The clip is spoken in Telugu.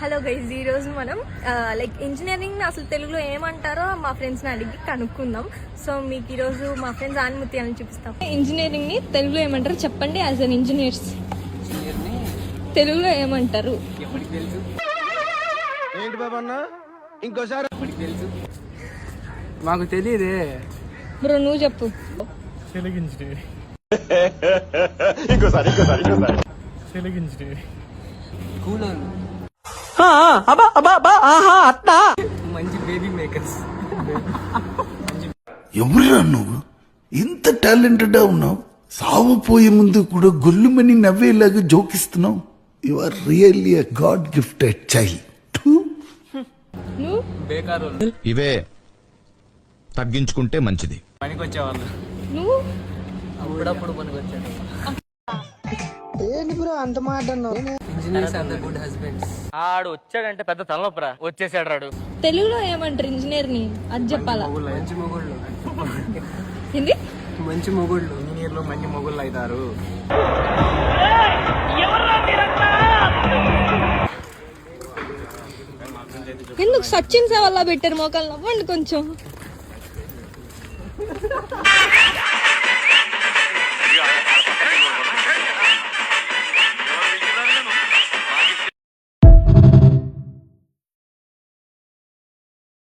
హలో గైస్, ఈ రోజు మనం లైక్ ఇంజనీరింగ్ అసలు తెలుగులో ఏమంటారో మా ఫ్రెండ్స్ ని అడిగి కనుక్కుందాం. సో మీకు ఈ రోజు మా ఫ్రెండ్స్ ఆనుమతి అని చూపిస్తాం. ఇంజనీరింగ్ ని తెలుగులో ఏమంటారు చెప్పండి. యాజ్ అన్ ఇంజనీర్స్ తెలుగులో ఏమంటారు? ఏంటి బాబన్న ఇంకోసారి మాకు తెలియదే బ్రో, నువ్వు చెప్పు. తెలుగు ఇంజనీర్ కూలర్ మంచి బేబీ మేకర్స్. ఎవరురా నువ్వు? ఇంత టాలెంటెడ్ ఉన్నావు, సావపోయే ముందు కూడా గొల్లుమని నవ్వేలాగా జోకిస్తున్నావు. You are really a god gifted child. నువ్వు బేకార్ ఇవే తగ్గించుకుంటే మంచిది. పనికి వచ్చేవాళ్ళు నువ్వు అప్పుడప్పుడు పనికి వచ్చాడు. Engineers are the good husbands. ఆడు వచ్చాడంటే పెద్ద తలనొప్పరా. వచ్చేసాడు రాడు. తెలుగులో ఏమంటారు ఇంజనీర్ ని? అది చెప్పాలా? మంచి మొగుళ్ళు, ఏంది మంచి మొగుళ్ళు. ఇంజనీర్లు మంచి మొగుళ్ళు అవుతారు. ఎందుకు సచిన్ సేవల్లా పెట్టారు మోకాలు? నవ్వండి కొంచెం.